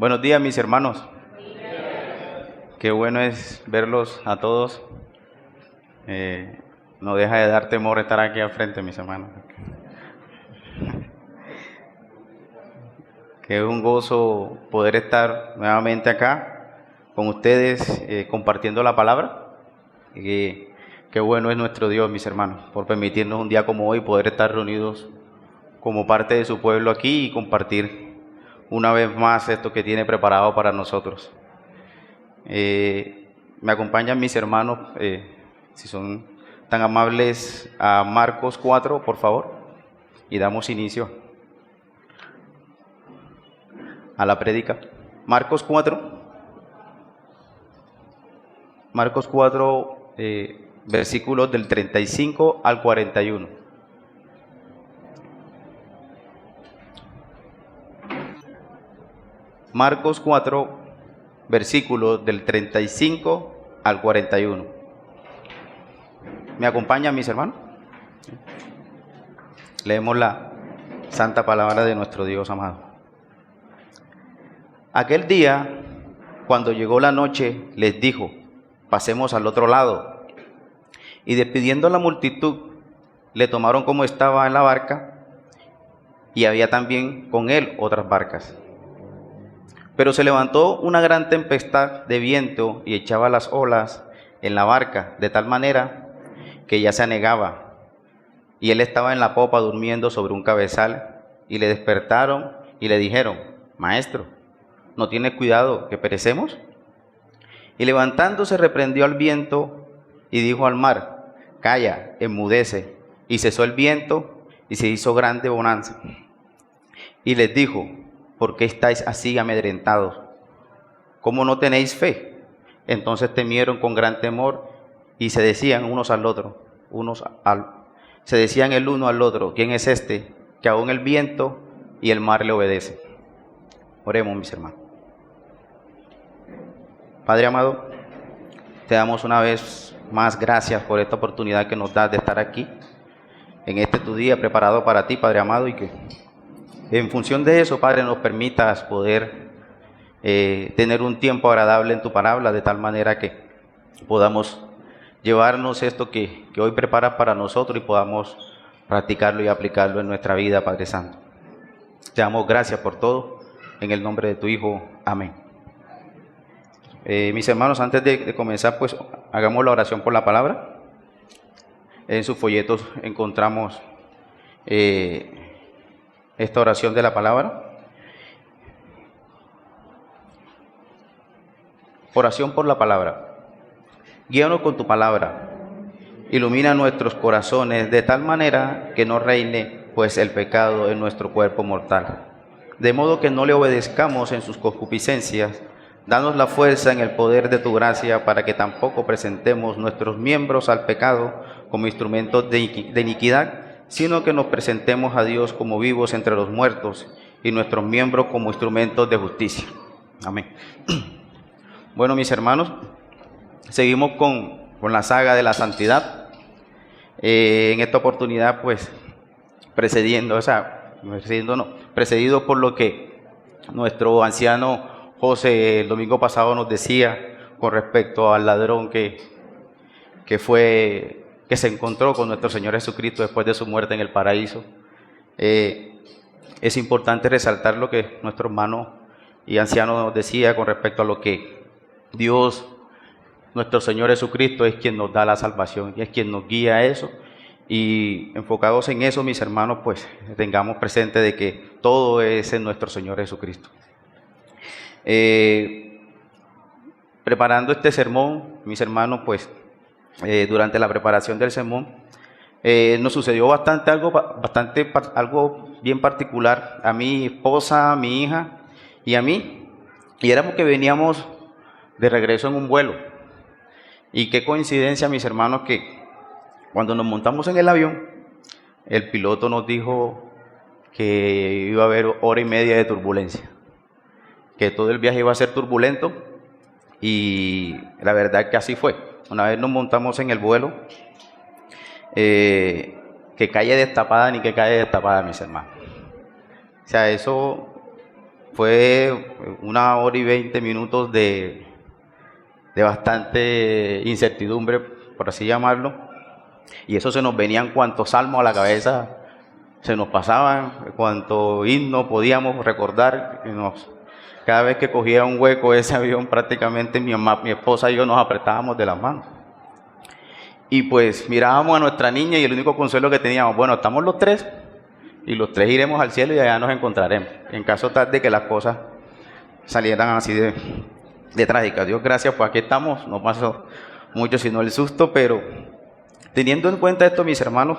Buenos días, mis hermanos. Qué bueno es verlos a todos. No deja de dar temor estar aquí al frente, mis hermanos. Que es un gozo poder estar nuevamente acá con ustedes compartiendo la palabra. Qué bueno es nuestro Dios, mis hermanos, por permitirnos un día como hoy poder estar reunidos como parte de su pueblo aquí y compartir una vez más esto que tiene preparado para nosotros. Me acompañan mis hermanos, si son tan amables, a Marcos 4, por favor, y damos inicio a la prédica. Marcos 4, versículos del 35 al 41. Marcos 4, versículos del 35 al 41. ¿Me acompañan, mis hermanos? Leemos la santa palabra de nuestro Dios amado. Aquel día, cuando llegó la noche, les dijo: pasemos al otro lado. Y despidiendo a la multitud, le tomaron como estaba en la barca, y había también con él otras barcas. Pero se levantó una gran tempestad de viento y echaba las olas en la barca, de tal manera que ya se anegaba. Y él estaba en la popa durmiendo sobre un cabezal, y le despertaron y le dijeron: Maestro, ¿no tienes cuidado que perecemos? Y levantándose reprendió al viento y dijo al mar: Calla, enmudece. Y cesó el viento y se hizo grande bonanza. Y les dijo: ¿por qué estáis así amedrentados? ¿Cómo no tenéis fe? Entonces temieron con gran temor y se decían unos al otro, se decían el uno al otro: ¿quién es este que aún el viento y el mar le obedecen? Oremos, mis hermanos. Padre amado, te damos una vez más gracias por esta oportunidad que nos das de estar aquí en este tu día preparado para ti, Padre amado, y que en función de eso, Padre, nos permitas poder tener un tiempo agradable en tu palabra, de tal manera que podamos llevarnos esto que hoy preparas para nosotros y podamos practicarlo y aplicarlo en nuestra vida, Padre Santo. Te damos gracias por todo, en el nombre de tu Hijo. Amén. Mis hermanos, antes de comenzar, pues hagamos la oración por la palabra. En sus folletos encontramos esta oración de la palabra. Oración por la palabra. Guíanos con tu palabra, ilumina nuestros corazones de tal manera que no reine pues el pecado en nuestro cuerpo mortal, de modo que no le obedezcamos en sus concupiscencias. Danos la fuerza en el poder de tu gracia para que tampoco presentemos nuestros miembros al pecado como instrumentos de iniquidad, sino que nos presentemos a Dios como vivos entre los muertos y nuestros miembros como instrumentos de justicia. Amén. Bueno, mis hermanos, seguimos con la saga de la santidad. En esta oportunidad, pues, precedido por lo que nuestro anciano José el domingo pasado nos decía con respecto al ladrón que se encontró con nuestro Señor Jesucristo después de su muerte en el paraíso. Es importante resaltar lo que nuestro hermano y anciano nos decía con respecto a lo que Dios, nuestro Señor Jesucristo, es quien nos da la salvación y es quien nos guía a eso. Y enfocados en eso, mis hermanos, pues tengamos presente de que todo es en nuestro Señor Jesucristo. Preparando este sermón, mis hermanos, pues durante la preparación del sermón nos sucedió algo bien particular a mi esposa, a mi hija y a mí, y éramos que veníamos de regreso en un vuelo. Y qué coincidencia, mis hermanos, que cuando nos montamos en el avión, el piloto nos dijo que iba a haber hora y media de turbulencia, que todo el viaje iba a ser turbulento, y la verdad que así fue. Una vez nos montamos en el vuelo, que calle destapada ni que calle destapada, mis hermanos. O sea, eso Fue 1 hora y 20 minutos de bastante incertidumbre, por así llamarlo, y eso se nos venían cuantos salmos a la cabeza se nos pasaban, cuanto himno podíamos recordar. Cada vez que cogía un hueco ese avión, prácticamente mi esposa y yo nos apretábamos de las manos. Y pues mirábamos a nuestra niña y el único consuelo que teníamos, bueno, estamos los tres y los tres iremos al cielo y allá nos encontraremos, en caso tal de que las cosas salieran así de trágicas. Dios gracias, pues aquí estamos, no pasó mucho sino el susto, pero teniendo en cuenta esto, mis hermanos,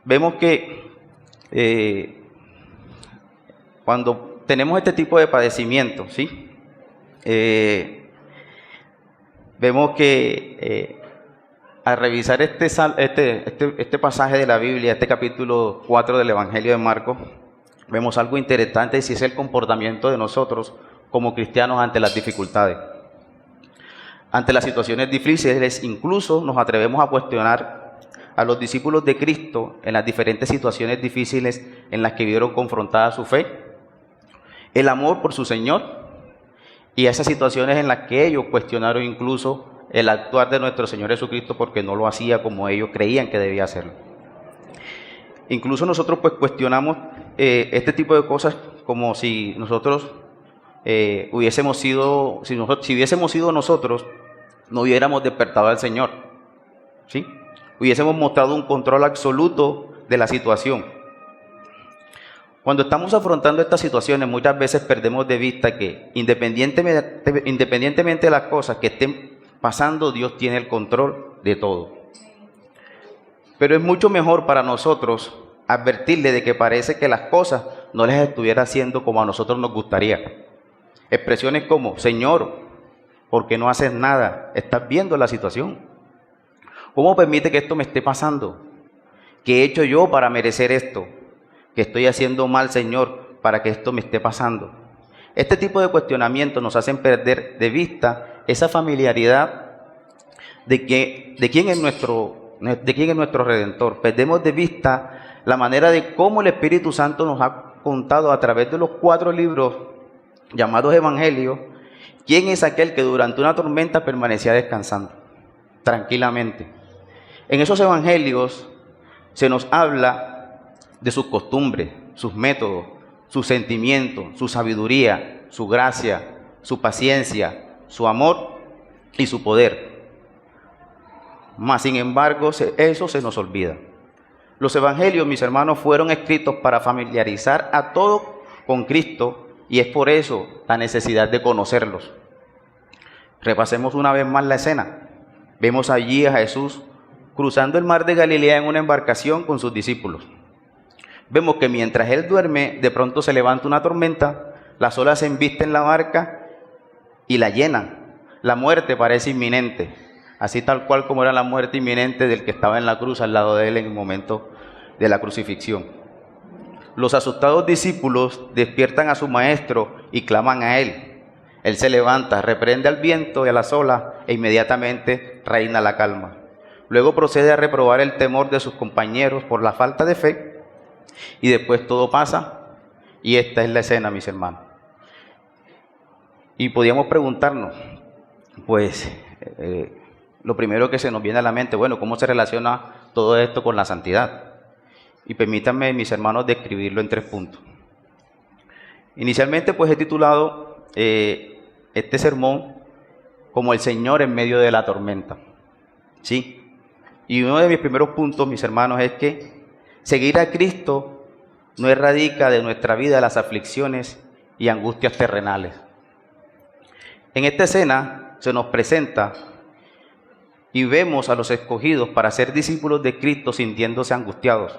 vemos que cuando tenemos este tipo de padecimiento, ¿sí? Vemos que al revisar este pasaje de la Biblia, este capítulo 4 del Evangelio de Marcos, vemos algo interesante, si es el comportamiento de nosotros como cristianos ante las dificultades. Ante las situaciones difíciles, incluso nos atrevemos a cuestionar a los discípulos de Cristo en las diferentes situaciones difíciles en las que vieron confrontada su fe, el amor por su Señor, y esas situaciones en las que ellos cuestionaron incluso el actuar de nuestro Señor Jesucristo porque no lo hacía como ellos creían que debía hacerlo. Incluso nosotros pues cuestionamos este tipo de cosas como si nosotros hubiésemos sido nosotros, no hubiéramos despertado al Señor, ¿sí? Hubiésemos mostrado un control absoluto de la situación. Cuando estamos afrontando estas situaciones, muchas veces perdemos de vista que independientemente de las cosas que estén pasando, Dios tiene el control de todo. Pero es mucho mejor para nosotros advertirle de que parece que las cosas no les estuviera haciendo como a nosotros nos gustaría. Expresiones como, Señor, ¿por qué no haces nada? ¿Estás viendo la situación? ¿Cómo permite que esto me esté pasando? ¿Qué he hecho yo para merecer esto? ¿Qué estoy haciendo mal, Señor, para que esto me esté pasando? Este tipo de cuestionamientos nos hacen perder de vista esa familiaridad de quién es nuestro Redentor. Perdemos de vista la manera de cómo el Espíritu Santo nos ha contado a través de los 4 libros llamados Evangelios, quién es aquel que durante una tormenta permanecía descansando tranquilamente. En esos Evangelios se nos habla de sus costumbres, sus métodos, sus sentimientos, su sabiduría, su gracia, su paciencia, su amor y su poder. Mas, sin embargo, eso se nos olvida. Los evangelios, mis hermanos, fueron escritos para familiarizar a todos con Cristo y es por eso la necesidad de conocerlos. Repasemos una vez más la escena. Vemos allí a Jesús cruzando el mar de Galilea en una embarcación con sus discípulos. Vemos que mientras él duerme, de pronto se levanta una tormenta, las olas se embisten en la barca y la llenan. La muerte parece inminente, así tal cual como era la muerte inminente del que estaba en la cruz al lado de él en el momento de la crucifixión. Los asustados discípulos despiertan a su maestro y claman a él. Él se levanta, reprende al viento y a las olas e inmediatamente reina la calma. Luego procede a reprobar el temor de sus compañeros por la falta de fe. Y después todo pasa, y esta es la escena, mis hermanos. Y podíamos preguntarnos, pues, lo primero que se nos viene a la mente, bueno, ¿cómo se relaciona todo esto con la santidad? Y permítanme, mis hermanos, describirlo en 3 puntos. Inicialmente, pues, he titulado este sermón como el Señor en medio de la tormenta, ¿sí? Y uno de mis primeros puntos, mis hermanos, es que seguir a Cristo no erradica de nuestra vida las aflicciones y angustias terrenales. En esta escena se nos presenta y vemos a los escogidos para ser discípulos de Cristo sintiéndose angustiados.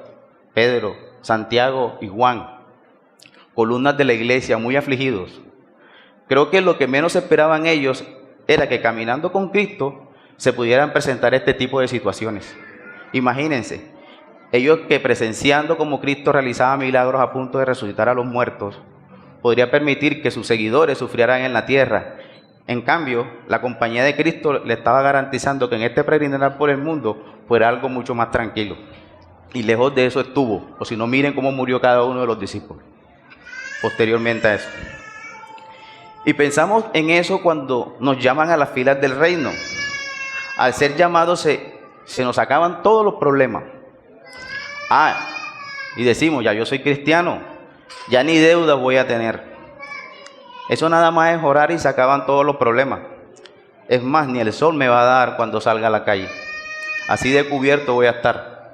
Pedro, Santiago y Juan, columnas de la iglesia muy afligidos. Creo que lo que menos esperaban ellos era que caminando con Cristo se pudieran presentar este tipo de situaciones. Imagínense. Ellos que presenciando como Cristo realizaba milagros a punto de resucitar a los muertos, podría permitir que sus seguidores sufrieran en la tierra. En cambio, la compañía de Cristo le estaba garantizando que en este peregrinar por el mundo fuera algo mucho más tranquilo. y lejos de eso estuvo. O si no, miren cómo murió cada uno de los discípulos posteriormente a eso. Y pensamos en eso cuando nos llaman a las filas del reino. Al ser llamados se nos acaban todos los problemas. Y decimos, ya yo soy cristiano, ya ni deuda voy a tener. Eso nada más es orar y se acaban todos los problemas. Es más, ni el sol me va a dar cuando salga a la calle. Así de cubierto voy a estar.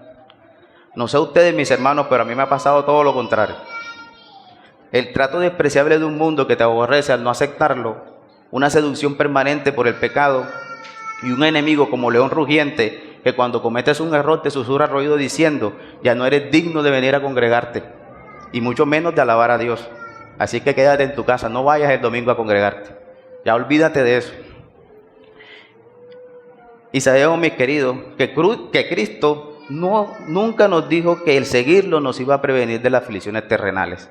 No sé ustedes, mis hermanos, pero a mí me ha pasado todo lo contrario. El trato despreciable de un mundo que te aborrece al no aceptarlo, una seducción permanente por el pecado y un enemigo como león rugiente que cuando cometes un error te susurra al oído diciendo, ya no eres digno de venir a congregarte y mucho menos de alabar a Dios. Así que quédate en tu casa, no vayas el domingo a congregarte. Ya olvídate de eso. Y sabemos, mis queridos, que Cristo nunca nos dijo que el seguirlo nos iba a prevenir de las aflicciones terrenales.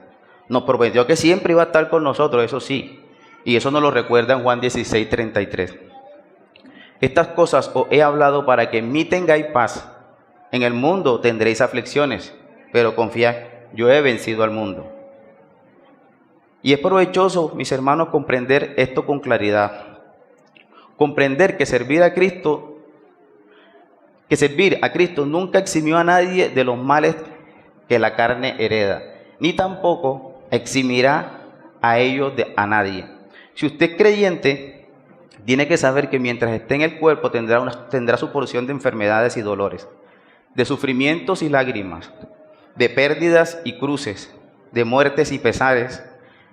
Nos prometió que siempre iba a estar con nosotros, eso sí. Y eso nos lo recuerda en Juan 16:33. Estas cosas os he hablado para que en mí tengáis paz. En el mundo tendréis aflicciones, pero confiad, yo he vencido al mundo. Y es provechoso, mis hermanos, comprender esto con claridad. Comprender que servir a Cristo nunca eximió a nadie de los males que la carne hereda, ni tampoco eximirá a ellos a nadie. Si usted es creyente, tiene que saber que mientras esté en el cuerpo tendrá su porción de enfermedades y dolores, de sufrimientos y lágrimas, de pérdidas y cruces, de muertes y pesares,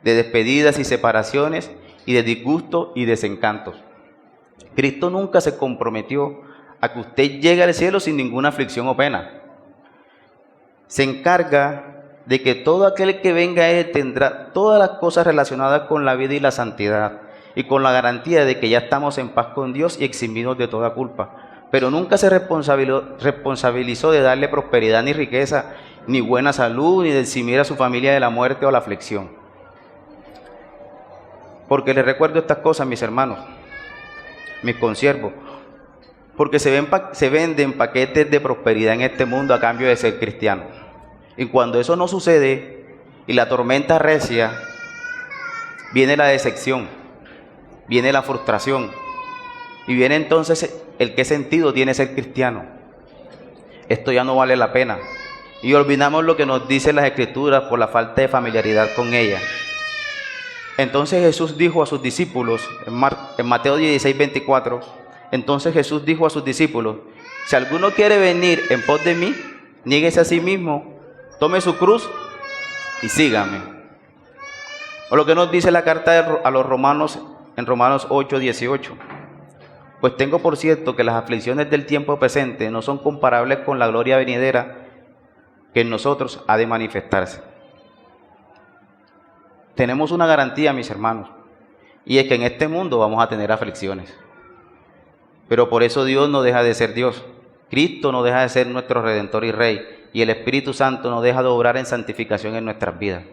de despedidas y separaciones, y de disgustos y desencantos. Cristo nunca se comprometió a que usted llegue al cielo sin ninguna aflicción o pena. Se encarga de que todo aquel que venga a Él tendrá todas las cosas relacionadas con la vida y la santidad, y con la garantía de que ya estamos en paz con Dios y eximidos de toda culpa. Pero nunca se responsabilizó de darle prosperidad ni riqueza, ni buena salud, ni de eximir a su familia de la muerte o la aflicción. Porque les recuerdo estas cosas, mis hermanos, mis consiervos, porque se venden paquetes de prosperidad en este mundo a cambio de ser cristianos. Y cuando eso no sucede y la tormenta recia, viene la decepción, viene la frustración y viene entonces el qué sentido tiene ser cristiano. Esto ya no vale la pena. Y olvidamos lo que nos dicen las Escrituras por la falta de familiaridad con ellas. Entonces Jesús dijo a sus discípulos, en Mateo 16:24, entonces Jesús dijo a sus discípulos, si alguno quiere venir en pos de mí, niéguese a sí mismo, tome su cruz y sígame. O lo que nos dice la carta a los romanos en Romanos 8:18. Pues tengo por cierto que las aflicciones del tiempo presente no son comparables con la gloria venidera que en nosotros ha de manifestarse. Tenemos una garantía, mis hermanos, y es que en este mundo vamos a tener aflicciones. Pero por eso Dios no deja de ser Dios. Cristo no deja de ser nuestro Redentor y Rey, y el Espíritu Santo no deja de obrar en santificación en nuestras vidas.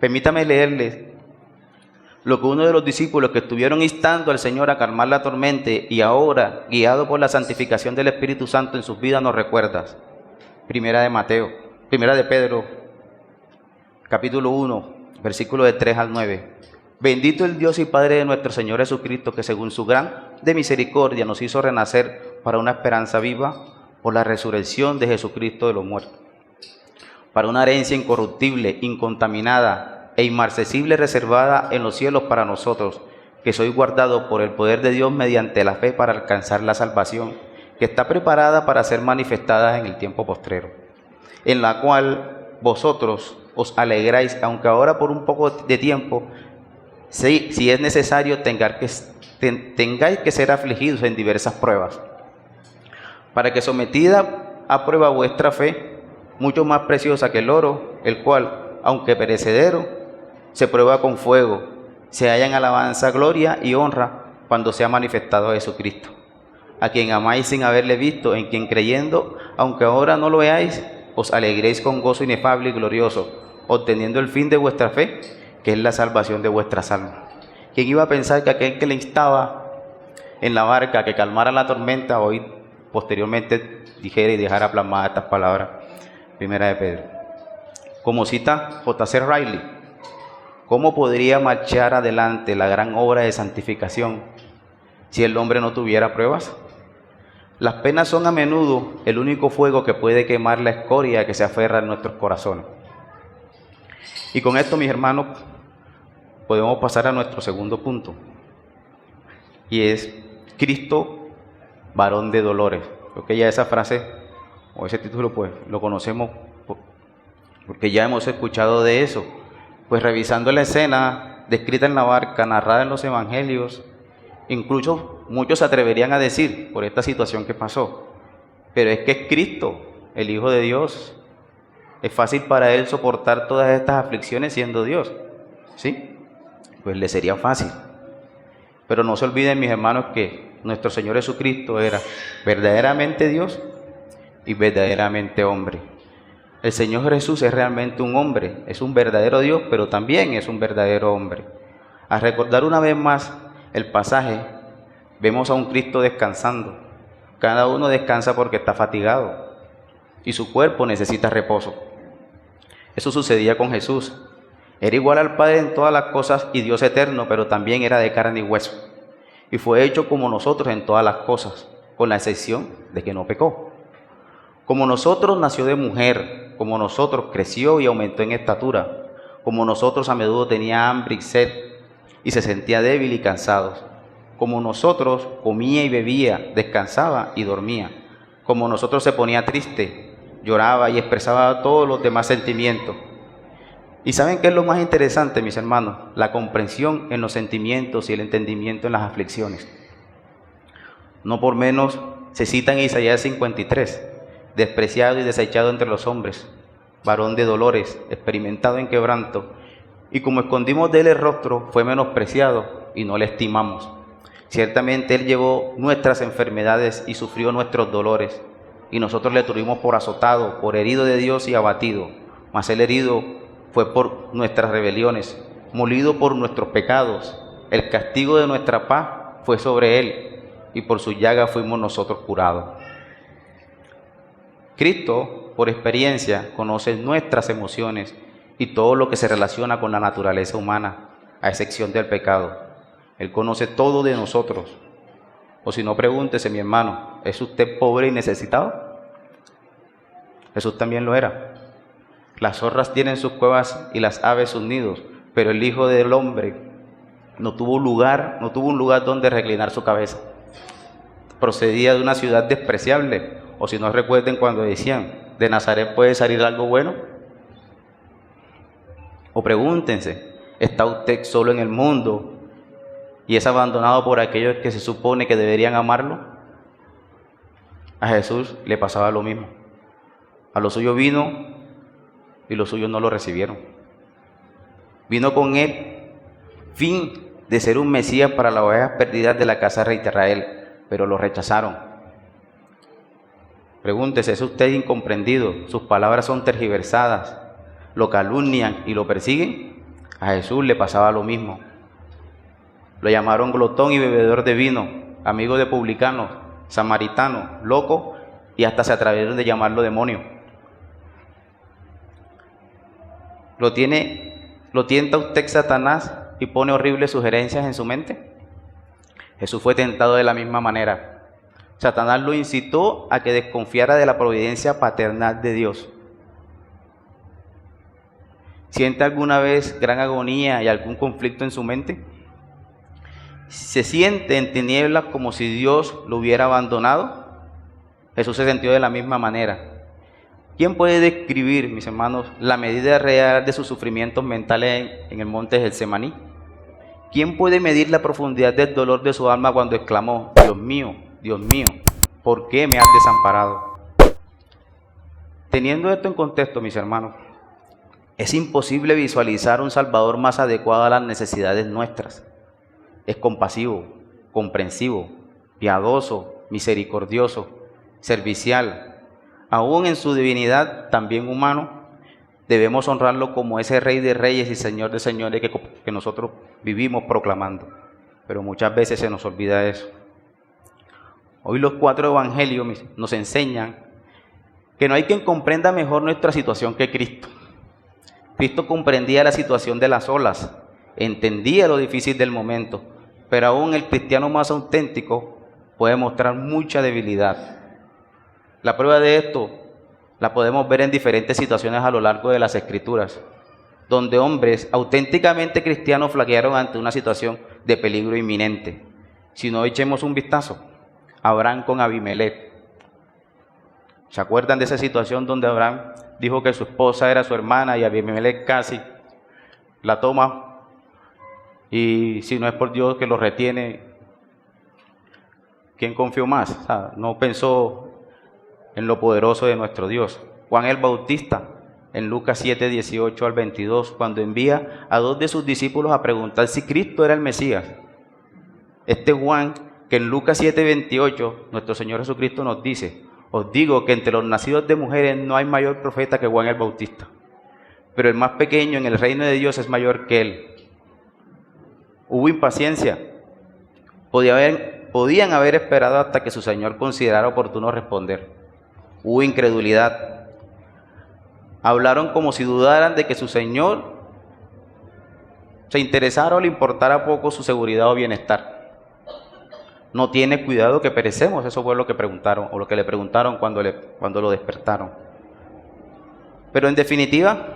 Permítame leerles lo que uno de los discípulos que estuvieron instando al Señor a calmar la tormenta y ahora, guiado por la santificación del Espíritu Santo en sus vidas, nos recuerda. Primera de Pedro, capítulo 1, versículo de 3 al 9. Bendito el Dios y Padre de nuestro Señor Jesucristo, que según su gran de misericordia nos hizo renacer para una esperanza viva por la resurrección de Jesucristo de los muertos, para una herencia incorruptible, incontaminada e inmarcesible reservada en los cielos para nosotros, que sois guardados por el poder de Dios mediante la fe para alcanzar la salvación, que está preparada para ser manifestada en el tiempo postrero, en la cual vosotros os alegráis, aunque ahora por un poco de tiempo, si es necesario, tengáis que ser afligidos en diversas pruebas, para que sometida a prueba vuestra fe, mucho más preciosa que el oro, el cual, aunque perecedero, se prueba con fuego, se halla en alabanza, gloria y honra cuando sea manifestado Jesucristo, a quien amáis sin haberle visto, en quien creyendo, aunque ahora no lo veáis, os alegréis con gozo inefable y glorioso, obteniendo el fin de vuestra fe, que es la salvación de vuestras almas. ¿Quién iba a pensar que aquel que le instaba en la barca que calmara la tormenta, hoy posteriormente dijera y dejara plasmadas estas palabras. Primera de Pedro. Como cita J.C. Riley, ¿cómo podría marchar adelante la gran obra de santificación si el hombre no tuviera pruebas? Las penas son a menudo el único fuego que puede quemar la escoria que se aferra en nuestros corazones. Y con esto, mis hermanos, podemos pasar a nuestro segundo punto, y es Cristo, varón de dolores. Creo que ya esa frase o ese título pues lo conocemos porque ya hemos escuchado de eso. Pues revisando la escena descrita en la barca, narrada en los evangelios, incluso muchos se atreverían a decir por esta situación que pasó, pero es que es Cristo, el Hijo de Dios. Es fácil para Él soportar todas estas aflicciones siendo Dios, ¿sí? Pues le sería fácil. Pero no se olviden, mis hermanos, que nuestro Señor Jesucristo era verdaderamente Dios y verdaderamente hombre. El Señor Jesús es realmente un hombre, es un verdadero Dios, pero también es un verdadero hombre. Al recordar una vez más el pasaje, vemos a un Cristo descansando. Cada uno descansa porque está fatigado y su cuerpo necesita reposo. Eso sucedía con Jesús. Era igual al Padre en todas las cosas y Dios eterno, pero también era de carne y hueso. Y fue hecho como nosotros en todas las cosas, con la excepción de que no pecó. Como nosotros nació de mujer, como nosotros creció y aumentó en estatura, como nosotros a menudo tenía hambre y sed y se sentía débil y cansado, como nosotros comía y bebía, descansaba y dormía, como nosotros se ponía triste, lloraba y expresaba todos los demás sentimientos. ¿Y saben qué es lo más interesante, mis hermanos? La comprensión en los sentimientos y el entendimiento en las aflicciones. No por menos se cita en Isaías 53, despreciado y desechado entre los hombres, varón de dolores, experimentado en quebranto, y como escondimos de él el rostro, fue menospreciado y no le estimamos. Ciertamente él llevó nuestras enfermedades y sufrió nuestros dolores, y nosotros le tuvimos por azotado, por herido de Dios y abatido, mas el herido fue por nuestras rebeliones, molido por nuestros pecados. El castigo de nuestra paz fue sobre él, y por su llaga fuimos nosotros curados. Cristo, por experiencia, conoce nuestras emociones y todo lo que se relaciona con la naturaleza humana, a excepción del pecado. Él conoce todo de nosotros. O si no, pregúntese, mi hermano, ¿es usted pobre y necesitado? Jesús también lo era. Las zorras tienen sus cuevas y las aves sus nidos, pero el Hijo del Hombre no tuvo un lugar donde reclinar su cabeza. Procedía de una ciudad despreciable, o si no, recuerden cuando decían, ¿de Nazaret puede salir algo bueno? O pregúntense, ¿está usted solo en el mundo y es abandonado por aquellos que se supone que deberían amarlo? A Jesús le pasaba lo mismo. A lo suyo vino y los suyos no lo recibieron. Vino con él fin de ser un Mesías para las ovejas perdidas de la casa de Israel, pero lo rechazaron. Pregúntese, ¿es usted incomprendido? ¿Sus palabras son tergiversadas? ¿Lo calumnian y lo persiguen? A Jesús le pasaba lo mismo. Lo llamaron glotón y bebedor de vino, amigo de publicanos, samaritano, loco, y hasta se atrevieron de llamarlo demonio. ¿Lo tienta usted Satanás y pone horribles sugerencias en su mente? Jesús fue tentado de la misma manera. Satanás lo incitó a que desconfiara de la providencia paternal de Dios. ¿Siente alguna vez gran agonía y algún conflicto en su mente? ¿Se siente en tinieblas como si Dios lo hubiera abandonado? Jesús se sintió de la misma manera. ¿Quién puede describir, mis hermanos, la medida real de sus sufrimientos mentales en el monte Getsemaní? ¿Quién puede medir la profundidad del dolor de su alma cuando exclamó, Dios mío, ¿por qué me has desamparado? Teniendo esto en contexto, mis hermanos, es imposible visualizar un Salvador más adecuado a las necesidades nuestras. Es compasivo, comprensivo, piadoso, misericordioso, servicial. Aún en su divinidad, también humano, debemos honrarlo como ese Rey de Reyes y Señor de Señores que nosotros vivimos proclamando. Pero muchas veces se nos olvida eso. Hoy los 4 evangelios nos enseñan que no hay quien comprenda mejor nuestra situación que Cristo. Cristo comprendía la situación de las olas, entendía lo difícil del momento, pero aún el cristiano más auténtico puede mostrar mucha debilidad. La prueba de esto la podemos ver en diferentes situaciones a lo largo de las Escrituras, donde hombres auténticamente cristianos flaquearon ante una situación de peligro inminente. Si no, echemos un vistazo. Abraham con Abimelech. ¿Se acuerdan de esa situación donde Abraham dijo que su esposa era su hermana y Abimelech casi la toma? Y si no es por Dios que lo retiene, ¿quién confió más? O sea, no pensó en lo poderoso de nuestro Dios. Juan el Bautista, en Lucas 7, 18 al 22, cuando envía a 2 de sus discípulos a preguntar si Cristo era el Mesías. Este Juan, que en Lucas 7, 28, nuestro Señor Jesucristo nos dice: os digo que entre los nacidos de mujeres no hay mayor profeta que Juan el Bautista, pero el más pequeño en el reino de Dios es mayor que él. Hubo impaciencia. Podían haber esperado hasta que su Señor considerara oportuno responder. Hubo incredulidad. Hablaron como si dudaran de que su Señor se interesara o le importara poco su seguridad o bienestar. No tiene cuidado que perecemos, eso fue lo que preguntaron, o lo que le preguntaron cuando lo despertaron. Pero en definitiva,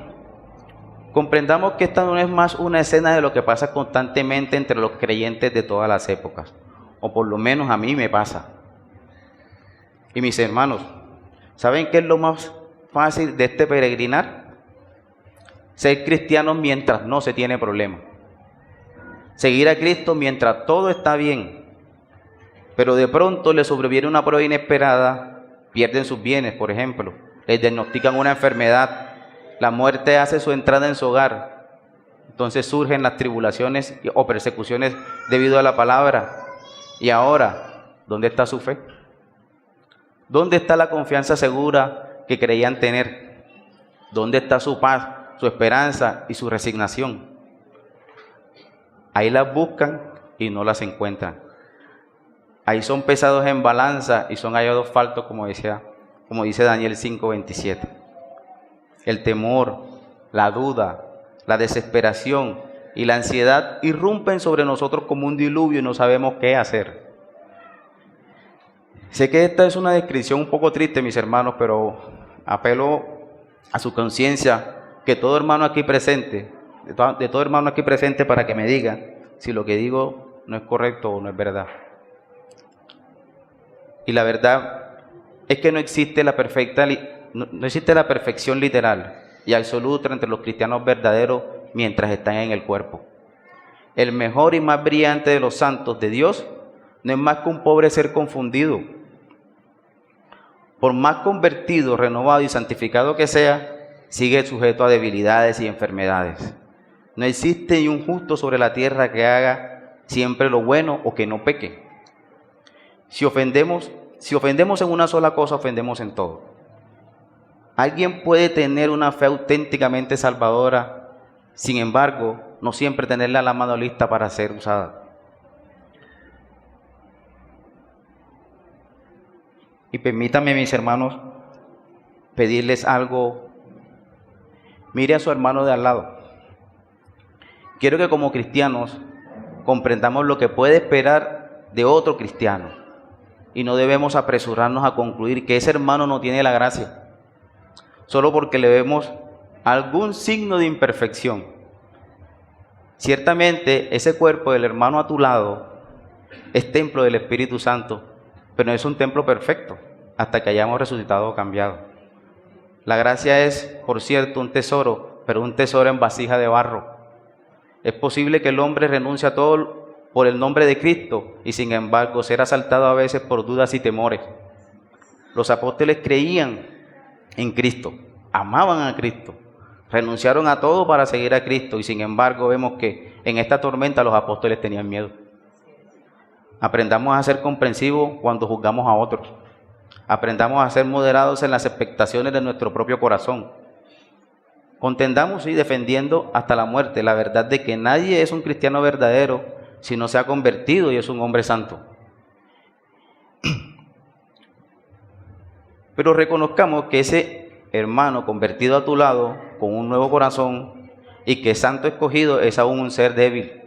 comprendamos que esta no es más una escena de lo que pasa constantemente entre los creyentes de todas las épocas, o por lo menos a mí me pasa. Y mis hermanos, ¿saben qué es lo más fácil de este peregrinar? Ser cristianos mientras no se tiene problema. Seguir a Cristo mientras todo está bien. Pero de pronto les sobreviene una prueba inesperada, pierden sus bienes, por ejemplo, les diagnostican una enfermedad, la muerte hace su entrada en su hogar. Entonces surgen las tribulaciones o persecuciones debido a la palabra. Y ahora, ¿dónde está su fe? ¿Dónde está la confianza segura que creían tener? ¿Dónde está su paz, su esperanza y su resignación? Ahí las buscan y no las encuentran. Ahí son pesados en balanza y son hallados faltos, como dice Daniel 5:27. El temor, la duda, la desesperación y la ansiedad irrumpen sobre nosotros como un diluvio y no sabemos qué hacer. Sé que esta es una descripción un poco triste, mis hermanos, pero apelo a su conciencia, que todo hermano aquí presente, de todo hermano aquí presente, para que me diga si lo que digo no es correcto o no es verdad. Y la verdad es que no existe la perfección literal y absoluta entre los cristianos verdaderos mientras están en el cuerpo. El mejor y más brillante de los santos de Dios no es más que un pobre ser confundido. Por más convertido, renovado y santificado que sea, sigue sujeto a debilidades y enfermedades. No existe ni un justo sobre la tierra que haga siempre lo bueno o que no peque. Si ofendemos en una sola cosa, ofendemos en todo. Alguien puede tener una fe auténticamente salvadora, sin embargo, no siempre tenerla a la mano lista para ser usada. Y permítanme, mis hermanos, pedirles algo. Mire a su hermano de al lado. Quiero que como cristianos comprendamos lo que puede esperar de otro cristiano. Y no debemos apresurarnos a concluir que ese hermano no tiene la gracia, solo porque le vemos algún signo de imperfección. Ciertamente, ese cuerpo del hermano a tu lado es templo del Espíritu Santo, pero no es un templo perfecto hasta que hayamos resucitado o cambiado. La gracia es, por cierto, un tesoro, pero un tesoro en vasija de barro. Es posible que el hombre renuncie a todo por el nombre de Cristo y sin embargo ser asaltado a veces por dudas y temores. Los apóstoles creían en Cristo, amaban a Cristo, renunciaron a todo para seguir a Cristo y sin embargo vemos que en esta tormenta los apóstoles tenían miedo. Aprendamos a ser comprensivos cuando juzgamos a otros. Aprendamos a ser moderados en las expectaciones de nuestro propio corazón. Contendamos y defendiendo hasta la muerte la verdad de que nadie es un cristiano verdadero si no se ha convertido y es un hombre santo. Pero reconozcamos que ese hermano convertido a tu lado, con un nuevo corazón, y que es santo escogido, es aún un ser débil.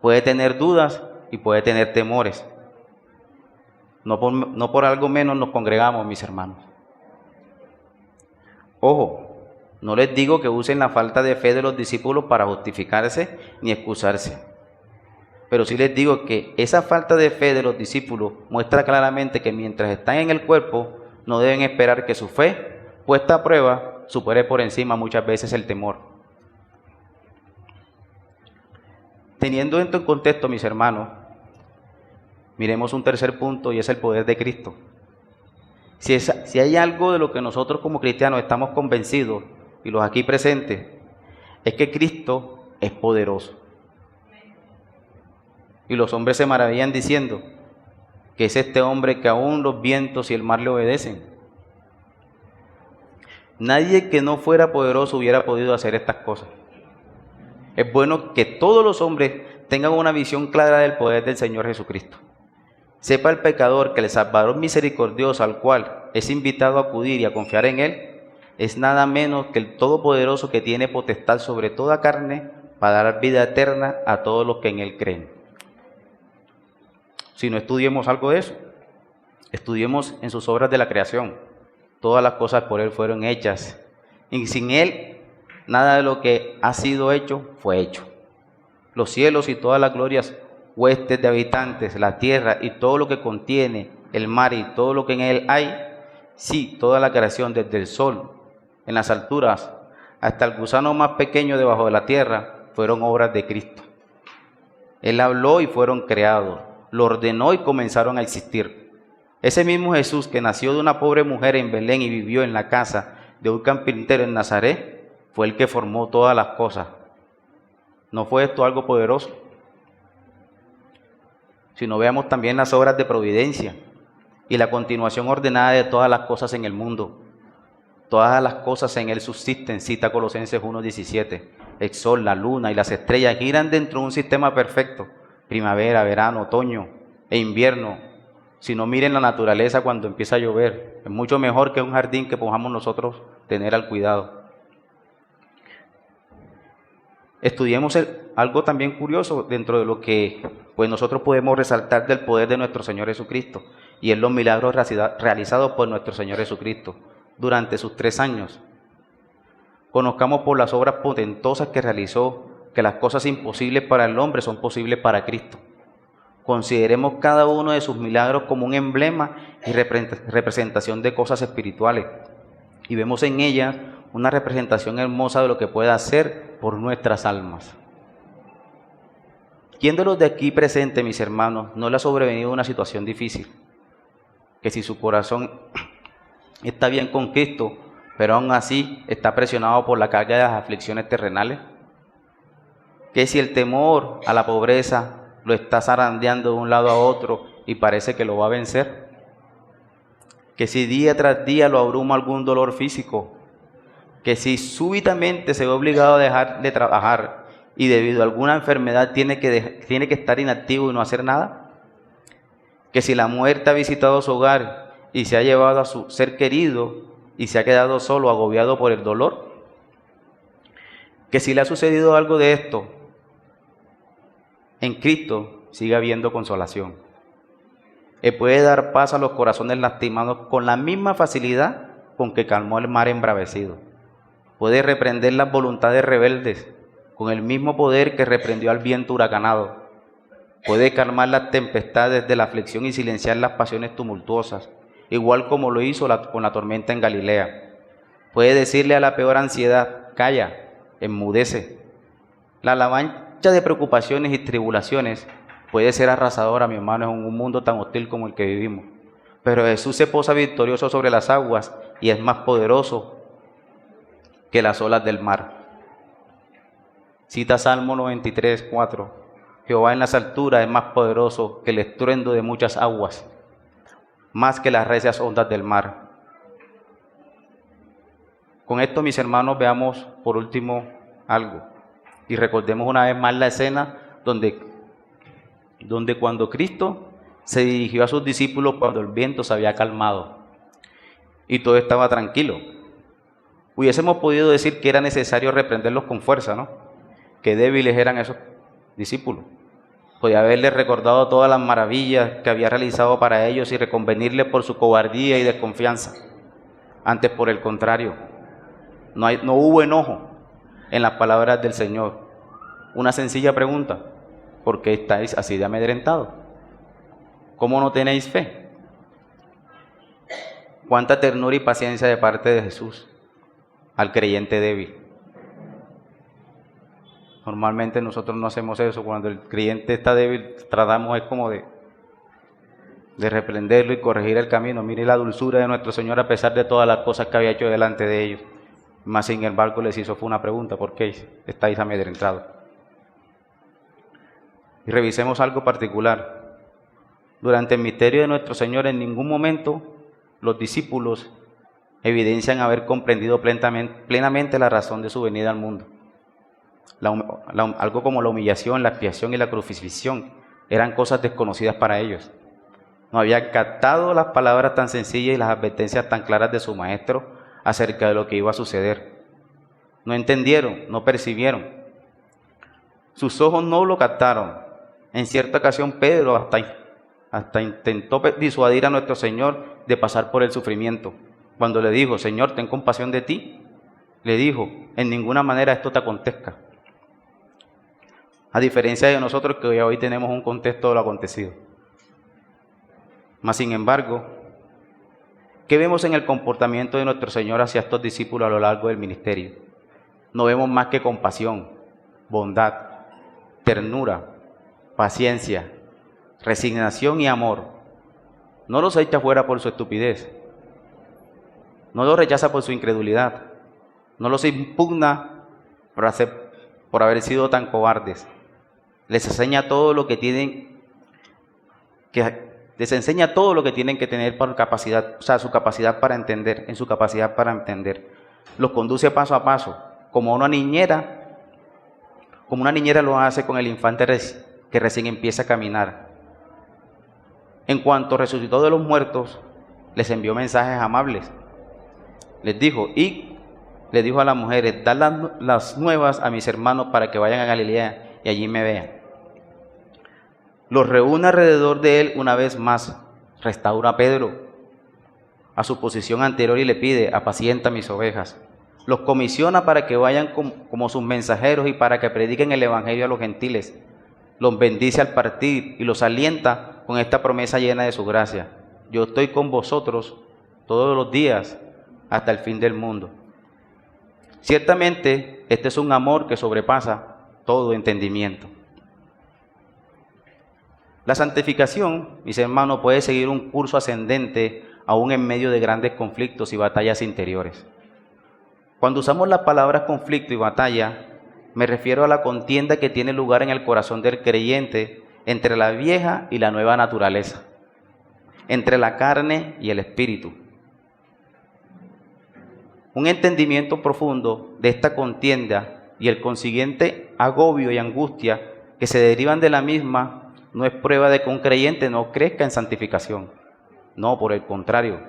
Puede tener dudas y puede tener temores. No por algo menos nos congregamos, mis hermanos. Ojo, no les digo que usen la falta de fe de los discípulos para justificarse ni excusarse. Pero sí les digo que esa falta de fe de los discípulos muestra claramente que mientras están en el cuerpo, no deben esperar que su fe, puesta a prueba, supere por encima muchas veces el temor. Teniendo esto en contexto, mis hermanos, miremos un tercer punto y es el poder de Cristo. Si hay algo de lo que nosotros como cristianos estamos convencidos, y los aquí presentes, es que Cristo es poderoso. Y los hombres se maravillan diciendo que es este hombre que aún los vientos y el mar le obedecen. Nadie que no fuera poderoso hubiera podido hacer estas cosas. Es bueno que todos los hombres tengan una visión clara del poder del Señor Jesucristo. Sepa el pecador que el Salvador misericordioso al cual es invitado a acudir y a confiar en Él, es nada menos que el Todopoderoso que tiene potestad sobre toda carne para dar vida eterna a todos los que en Él creen. Si no estudiemos algo de eso, estudiemos en sus obras de la creación. Todas las cosas por Él fueron hechas, y sin Él nada de lo que ha sido hecho fue hecho. Los cielos y todas las glorias, huestes de habitantes, la tierra y todo lo que contiene, el mar y todo lo que en él hay, sí, toda la creación desde el sol, en las alturas, hasta el gusano más pequeño debajo de la tierra, fueron obras de Cristo. Él habló y fueron creados, lo ordenó y comenzaron a existir. Ese mismo Jesús que nació de una pobre mujer en Belén y vivió en la casa de un carpintero en Nazaret, fue el que formó todas las cosas. ¿No fue esto algo poderoso? Si no, veamos también las obras de providencia y la continuación ordenada de todas las cosas en el mundo. Todas las cosas en él subsisten, cita Colosenses 1:17. El sol, la luna y las estrellas giran dentro de un sistema perfecto. Primavera, verano, otoño e invierno. Si no, miren la naturaleza cuando empieza a llover. Es mucho mejor que un jardín que podamos nosotros tener al cuidado. Estudiemos algo también curioso dentro de lo que pues nosotros podemos resaltar del poder de nuestro Señor Jesucristo, y es los milagros realizados por nuestro Señor Jesucristo durante sus 3 años. Conozcamos por las obras potentosas que realizó que las cosas imposibles para el hombre son posibles para Cristo. Consideremos cada uno de sus milagros como un emblema y representación de cosas espirituales, y vemos en ellas una representación hermosa de lo que puede hacer por nuestras almas. ¿Quién de los de aquí presentes, mis hermanos, no le ha sobrevenido una situación difícil? Que si su corazón está bien con Cristo, pero aún así está presionado por la carga de las aflicciones terrenales. Que si el temor a la pobreza lo está zarandeando de un lado a otro y parece que lo va a vencer. Que si día tras día lo abruma algún dolor físico. Que si súbitamente se ve obligado a dejar de trabajar y debido a alguna enfermedad tiene que estar inactivo y no hacer nada. Que si la muerte ha visitado su hogar y se ha llevado a su ser querido y se ha quedado solo, agobiado por el dolor. Que si le ha sucedido algo de esto, en Cristo sigue habiendo consolación. Él puede dar paz a los corazones lastimados con la misma facilidad con que calmó el mar embravecido. Puede reprender las voluntades rebeldes con el mismo poder que reprendió al viento huracanado. Puede calmar las tempestades de la aflicción y silenciar las pasiones tumultuosas, igual como lo hizo con la tormenta en Galilea. Puede decirle a la peor ansiedad, calla, enmudece. La avalancha de preocupaciones y tribulaciones puede ser arrasadora, mi hermano, en un mundo tan hostil como el que vivimos. Pero Jesús se posa victorioso sobre las aguas y es más poderoso que las olas del mar. Cita Salmo 93:4. Jehová en las alturas es más poderoso que el estruendo de muchas aguas, más que las recias ondas del mar. Con esto, mis hermanos, veamos por último algo y recordemos una vez más la escena donde cuando Cristo se dirigió a sus discípulos cuando el viento se había calmado. y todo estaba tranquilo. Hubiésemos podido decir que era necesario reprenderlos con fuerza, ¿no? Qué débiles eran esos discípulos. Podía haberles recordado todas las maravillas que había realizado para ellos y reconvenirles por su cobardía y desconfianza. Antes, por el contrario, no hubo enojo en las palabras del Señor. Una sencilla pregunta: ¿por qué estáis así de amedrentados? ¿Cómo no tenéis fe? Cuánta ternura y paciencia de parte de Jesús al creyente débil. Normalmente nosotros no hacemos eso. Cuando el creyente está débil, tratamos es como de reprenderlo y corregir el camino. Mire la dulzura de nuestro Señor a pesar de todas las cosas que había hecho delante de ellos. Mas sin embargo les hizo una pregunta: ¿por qué estáis amedrentados? Y revisemos algo particular. Durante el misterio de nuestro Señor, en ningún momento los discípulos evidencian haber comprendido plenamente la razón de su venida al mundo. Algo como la humillación, la expiación y la crucifixión eran cosas desconocidas para ellos. No habían captado las palabras tan sencillas y las advertencias tan claras de su maestro acerca de lo que iba a suceder. No entendieron, no percibieron. Sus ojos no lo captaron. En cierta ocasión Pedro hasta intentó disuadir a nuestro Señor de pasar por el sufrimiento. Cuando le dijo: Señor, ten compasión de ti, le dijo: en ninguna manera esto te acontezca. A diferencia de nosotros, que hoy tenemos un contexto de lo acontecido. Mas sin embargo, ¿qué vemos en el comportamiento de nuestro Señor hacia estos discípulos a lo largo del ministerio? No vemos más que compasión, bondad, ternura, paciencia, resignación y amor. No los echa fuera por su estupidez. No los rechaza por su incredulidad. No los impugna por haber sido tan cobardes. Les enseña todo lo que tienen que tener por capacidad, o sea, su capacidad para entender, en su capacidad para entender. Los conduce paso a paso, como una niñera lo hace con el infante que recién empieza a caminar. En cuanto resucitó de los muertos, les envió mensajes amables. Les dijo a las mujeres: dad las nuevas a mis hermanos para que vayan a Galilea y allí me vean. Los reúne alrededor de él una vez más. Restaura a Pedro a su posición anterior y le pide: apacienta mis ovejas. Los comisiona para que vayan como sus mensajeros y para que prediquen el evangelio a los gentiles. Los bendice al partir y los alienta con esta promesa llena de su gracia: yo estoy con vosotros todos los días hasta el fin del mundo. Ciertamente, este es un amor que sobrepasa todo entendimiento. La santificación, mis hermanos, puede seguir un curso ascendente aún en medio de grandes conflictos y batallas interiores. Cuando usamos las palabras conflicto y batalla, me refiero a la contienda que tiene lugar en el corazón del creyente entre la vieja y la nueva naturaleza, entre la carne y el espíritu. Un entendimiento profundo de esta contienda y el consiguiente agobio y angustia que se derivan de la misma no es prueba de que un creyente no crezca en santificación. No, por el contrario.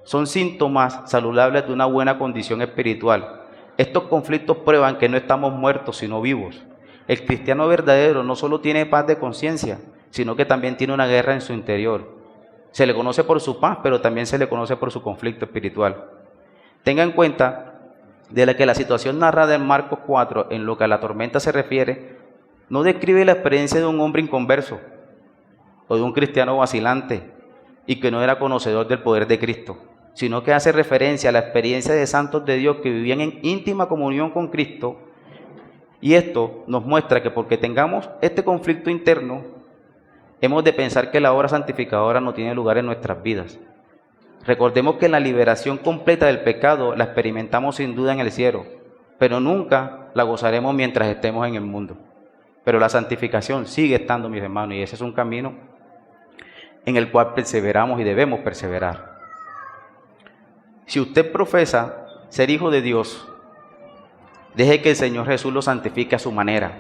Son síntomas saludables de una buena condición espiritual. Estos conflictos prueban que no estamos muertos, sino vivos. El cristiano verdadero no solo tiene paz de conciencia, sino que también tiene una guerra en su interior. Se le conoce por su paz, pero también se le conoce por su conflicto espiritual. Tenga en cuenta de que la situación narrada en Marcos 4, en lo que a la tormenta se refiere, no describe la experiencia de un hombre inconverso o de un cristiano vacilante y que no era conocedor del poder de Cristo, sino que hace referencia a la experiencia de santos de Dios que vivían en íntima comunión con Cristo. Y esto nos muestra que porque tengamos este conflicto interno, hemos de pensar que la obra santificadora no tiene lugar en nuestras vidas. Recordemos que la liberación completa del pecado la experimentamos sin duda en el cielo, pero nunca la gozaremos mientras estemos en el mundo. Pero la santificación sigue estando, mis hermanos, y ese es un camino en el cual perseveramos y debemos perseverar. Si usted profesa ser hijo de Dios, deje que el Señor Jesús lo santifique a su manera,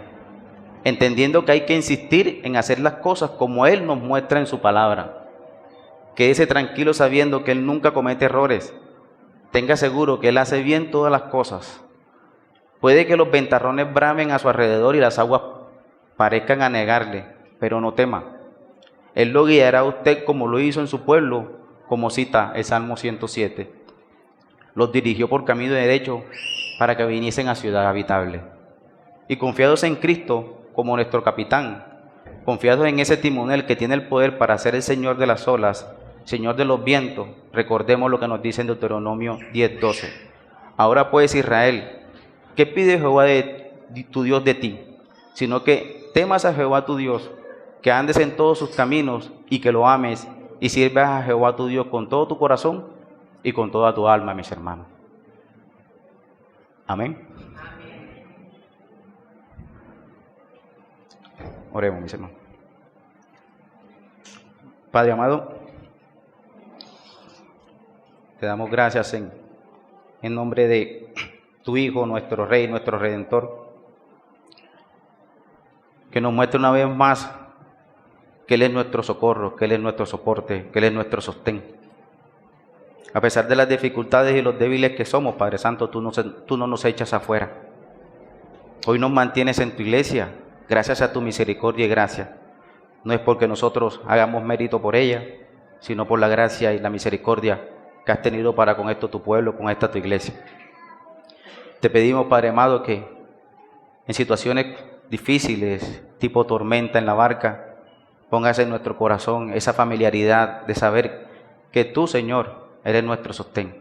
entendiendo que hay que insistir en hacer las cosas como Él nos muestra en su palabra. Quédese tranquilo sabiendo que Él nunca comete errores. Tenga seguro que Él hace bien todas las cosas. Puede que los ventarrones bramen a su alrededor y las aguas parezcan anegarle, pero no tema. Él lo guiará a usted como lo hizo en su pueblo, como cita el Salmo 107. Los dirigió por camino derecho para que viniesen a ciudad habitable. Y confiados en Cristo como nuestro capitán, confiados en ese timonel que tiene el poder para ser el Señor de las olas, Señor de los vientos, recordemos lo que nos dice en Deuteronomio 10:12. Ahora pues, Israel, ¿qué pide Jehová tu Dios de ti? Sino que temas a Jehová tu Dios, que andes en todos sus caminos y que lo ames y sirvas a Jehová tu Dios con todo tu corazón y con toda tu alma, mis hermanos. Amén. Oremos, mis hermanos. Padre amado, te damos gracias en nombre de tu Hijo, nuestro Rey, nuestro Redentor, que nos muestre una vez más que Él es nuestro socorro, que Él es nuestro soporte, que Él es nuestro sostén. A pesar de las dificultades y los débiles que somos, Padre Santo, tú no nos echas afuera. Hoy nos mantienes en tu iglesia, gracias a tu misericordia y gracia. No es porque nosotros hagamos mérito por ella, sino por la gracia y la misericordia que has tenido para con esto tu pueblo, con esta tu iglesia. Te pedimos, Padre amado, que en situaciones difíciles, tipo tormenta en la barca, pongas en nuestro corazón esa familiaridad de saber que tú, Señor, eres nuestro sostén,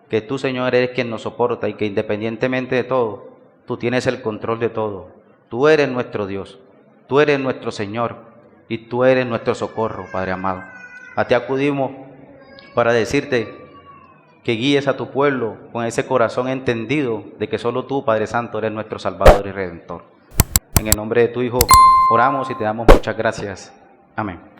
que tú, Señor, eres quien nos soporta y que independientemente de todo, tú tienes el control de todo. Tú eres nuestro Dios, tú eres nuestro Señor y tú eres nuestro socorro, Padre amado. A ti acudimos para decirte que guíes a tu pueblo con ese corazón entendido de que solo tú, Padre Santo, eres nuestro Salvador y Redentor. En el nombre de tu Hijo oramos y te damos muchas gracias. Amén.